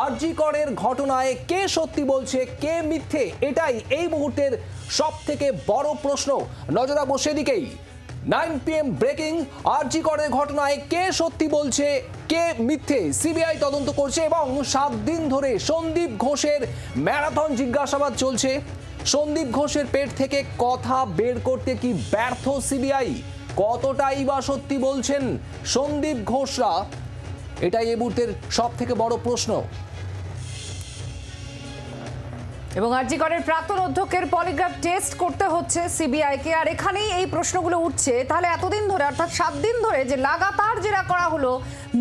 আরজি করের ঘটনায় কে সত্যি বলছে কে মিথ্যে, এটাই এই মুহূর্তের সবথেকে বড় প্রশ্ন। নজর রাখবো সেদিকেই। 9 PM ব্রেকিং। আরজি করের ঘটনায় কে সত্যি বলছে কে মিথ্যে, সিবিআই তদন্ত করছে এবং 7 দিন ধরে সন্দীপ ঘোষের ম্যারাথন জিজ্ঞাসাবাদ চলছে। সন্দীপ ঘোষের পেট থেকে কথা বের করতে কি ব্যর্থ সিবিআই? কতটাই বা সত্যি বলছেন সন্দীপ ঘোষরা, এটাই এই মুহূর্তের সব থেকে বড় প্রশ্ন। এবং আরজি করের প্রাক্তন অধ্যক্ষের পলিগ্রাফ টেস্ট করতে হচ্ছে সিবিআইকে, আর এখানেই এই প্রশ্নগুলো উঠছে। তাহলে এতদিন ধরে, অর্থাৎ 7 দিন ধরে যে লাগাতার যেটা করা হলো,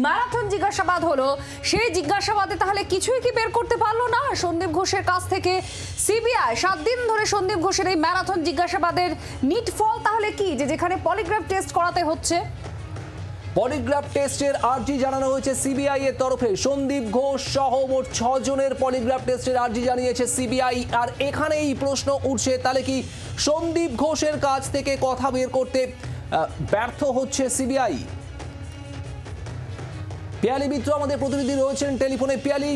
ম্যারাথন জিজ্ঞাসাবাদ হলো, সেই জিজ্ঞাসাবাদে তাহলে কিছুই কি বের করতে পারলো না সন্দীপ ঘোষের কাছ থেকে সিবিআই? 7 দিন ধরে সন্দীপ ঘোষের এই ম্যারাথন জিজ্ঞাসাবাদের নিট ফল তাহলে কি, যে যেখানে পলিগ্রাফ টেস্ট করাতে হচ্ছে? পলিগ্রাফ টেস্টের আর্জি জানানো হয়েছে সিবিআই এর তরফে। সন্দীপ ঘোষ সহ মোট 6 জনের পলিগ্রাফ টেস্টের আর্জি জানিয়েছে সিবিআই। আর এখানেই প্রশ্ন উঠছে, তাহলে কি সন্দীপ ঘোষের কাছ থেকে কথা বের করতে ব্যর্থ হচ্ছে সিবিআই? পিয়ালি মিত্র আমাদের প্রতিনিধি রয়েছেন টেলিফোনে। পিয়ালি,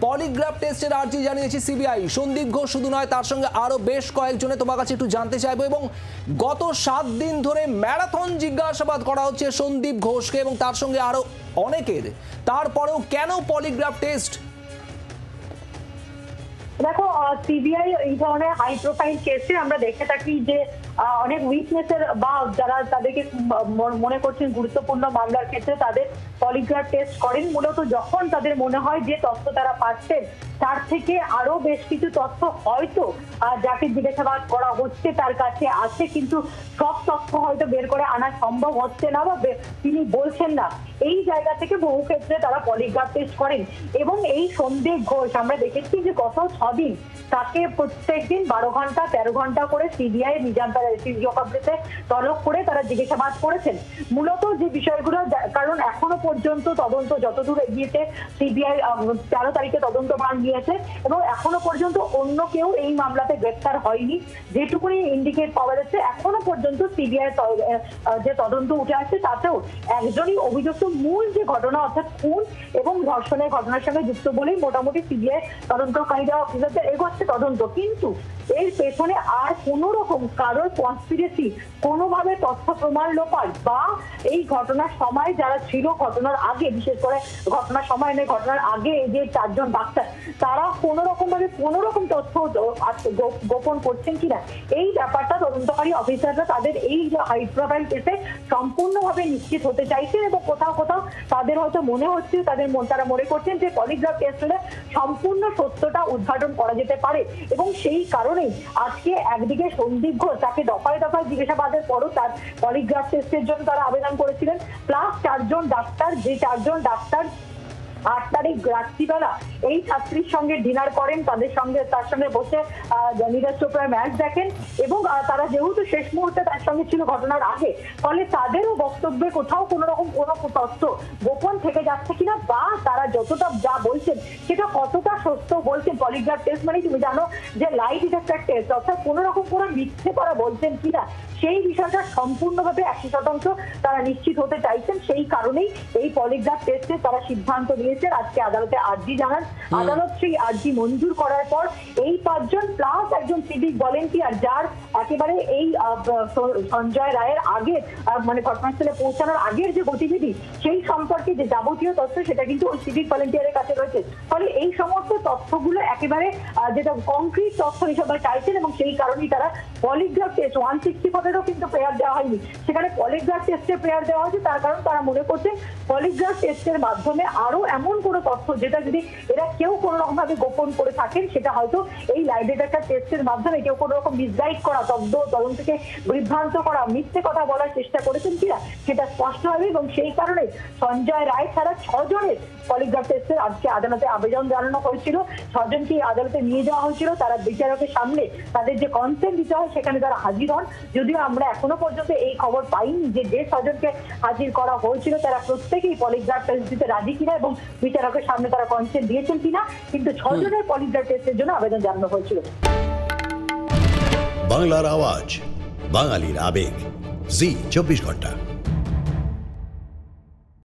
পলিগ্রাফ টেস্টের আর্জি জানিয়েছে সিবিআই। সন্দীপ ঘোষ শুধু নয়, তার সঙ্গে আরো বেশ কয়েকজনে তোমার কাছে একটু জানতে চাইবো। এবং গত 7 দিন ধরে ম্যারাথন জিজ্ঞাসাবাদ করা হচ্ছে সন্দীপ ঘোষকে এবং তার সঙ্গে আরো অনেকের, তারপরেও কেন পলিগ্রাফ টেস্ট? দেখো, সিবিআই এই ধরনের হাই প্রোফাইল কেসে আমরা দেখে থাকি যে অনেক উইটনেসের বা যারা তাদেরকে মনে করছেন গুরুত্বপূর্ণ মামলার ক্ষেত্রে তাদের পলিগ্রাফ টেস্ট করেন মূলত যখন তাদের মনে হয় যে তথ্য তারা পাচ্ছেন তার থেকে আরো বেশ কিছু তথ্য হয়তো যাকে জিজ্ঞাসাবাদ করা হচ্ছে তার কাছে আছে, কিন্তু সব তথ্য হয়তো বের করে আনা সম্ভব হচ্ছে না বা তিনি বলছেন না। এই জায়গা থেকে বহু ক্ষেত্রে তারা পলিগ্রাফ টেস্ট করেন। এবং এই সন্দীপ ঘোষ আমরা দেখেছি যে গত 6 দিন তাকে প্রত্যেকদিন 12 ঘন্টা 13 ঘন্টা করে সিবিআই তলব করে তারা জিজ্ঞাসাবাদ করেছেন। মূলত যে বিষয়গুলো, কারণ এখনো পর্যন্ত তদন্ত যতদূর এগিয়েছে, সিবিআই 13 তারিখে তদন্ত ভার নিয়েছে এবং এখনো পর্যন্ত অন্য কেউ এই মামলাতে গ্রেফতার হয়নি। যেটুকুনি ইন্ডিকেট পাওয়া যাচ্ছে এখনো পর্যন্ত সিবিআই যে তদন্ত উঠে আসছে তাতেও একজনই অভিযুক্ত মূল যে ঘটনা অর্থাৎ খুন এবং ধর্ষণের ঘটনার সঙ্গে যুক্ত বলেই মোটামুটি সিবিআই তদন্তকারীরা অফিসারদের এগোচ্ছে তদন্ত। কিন্তু এর পেছনে আর কোন রকম কারোর কনস্পিরেসি, কোনোভাবে তথ্য প্রমাণ লোপাট বা এই ঘটনার সময় যারা ছিল, ঘটনার আগে, বিশেষ করে ঘটনার সময় নয় ঘটনার আগে যে 4 জন ডাক্তার, তারা কোন রকম ভাবে কোন রকম তথ্য গোপন করছেন কিনা এই ব্যাপারটা তদন্তকারী অফিসাররা তাদের এই হাই প্রোফাইল কেসে সম্পূর্ণভাবে নিশ্চিত হতে চাইছেন। এবং কোথাও কোথাও তাদের হয়তো মনে হচ্ছে, তারা মনে করছেন যে পলিগ্রাফ টেস্ট হলে সম্পূর্ণ সত্যটা উদ্ঘাটন করা যেতে পারে। এবং সেই কারণেই আজকে একদিকে সন্দীপ ঘোষ, তাকে দফায় দফায় জিজ্ঞাসাবাদের পরও তার পলিগ্রাফ টেস্টের জন্য তারা আবেদন করেছিলেন, প্লাস 4 জন ডাক্তার, যে 4 জন ডাক্তার 8 তারিখ রাত্রিবেলা এই ছাত্রীর সঙ্গে ডিনার করেন, তার সঙ্গে বসে নীরজ চোপড়ার ম্যাচ দেখেন এবং তারা যেহেতু শেষ মুহূর্তে তার সঙ্গে ছিল ঘটনার আগে, ফলে তাদেরও বক্তব্যে কোথাও কোনো রকম কোনো তথ্য গোপন থেকে যাচ্ছে কিনা বা তারা যতটা যা বলছেন সেটা কতটা সত্য বলছেন। পলিগ্রাফ টেস্ট মানে তুমি জানো যে লাই ডিটেক্টর টেস্ট, অর্থাৎ কোনো রকম কোনো মিথ্যে তারা বলছেন কিনা সেই বিষয়টা সম্পূর্ণভাবে 100% তারা নিশ্চিত হতে চাইছেন। সেই কারণেই এই পলিগ্রাফ টেস্টে তারা সিদ্ধান্ত নিয়েছেন। আজকে আদালতে আর্জি জানান, আদালত সেই আর্জি মঞ্জুর করার পর এই 5 জন প্লাস একজন সিভিক ভলেন্টিয়ার, যার একেবারে এই সঞ্জয় রায়ের আগে মানে ঘটনাস্থলে পৌঁছানোর আগের যে গতিবিধি সেই সম্পর্কে যে যাবতীয় তথ্য সেটা কিন্তু ওই সিভিক ভলেন্টিয়ারের কাছে রয়েছে। ফলে এই সমস্ত তথ্যগুলো একেবারে যেটা কংক্রিট তথ্য হিসেবে চাইছেন এবং সেই কারণেই তারা পলিগ্রাফ টেস্ট 165-এরও কিন্তু প্রেয়ার দেওয়া হয়নি, সেখানে পলিগ্রাফ টেস্টের প্রেয়ার দেওয়া হয়েছে। তার কারণ তারা মনে করছে পলিগ্রাফ টেস্টের মাধ্যমে আরো এমন কোনো তথ্য যেটা যদি এরা কেউ কোনো রকম ভাবে গোপন করে থাকেন, সেটা হয়তো এই লাই ডিটেক্টর টেস্টের মাধ্যমে কেউ কোনো রকম মিসগাইড করা, তদন্তকে বিভ্রান্ত করা, মিথ্যে কথা বলার চেষ্টা করেছেন কিনা সেটা স্পষ্ট হবে। এবং সেই কারণে সঞ্জয় রায় ছাড়া 6 জনের পলিগ্রাফ টেস্টের আজকে আদালতে আবেদন জানানো হয়েছিল। 6 জনকে আদালতে নিয়ে যাওয়া হয়েছিল, তারা বিচারকের সামনে তাদের যে কনসেন্ট দিতে হয় সেখানে তারা হাজির হন। যদিও আমরা এখনো পর্যন্ত এই খবর পাইনি যে 6 জনকে হাজির করা হয়েছিল তারা প্রত্যেকেই পলিগ্রাফ টেস্ট দিতে রাজি কিনা এবং বিচারকের সামনে তারা কনসেন্ট দিয়েছেন কিনা, কিন্তু 6 জনের পলিগ্রাফ টেস্টের জন্য আবেদন জানানো হয়েছিল। বাংলার আওয়াজ, বাঙালির আবেগ, জি 24 ঘন্টা।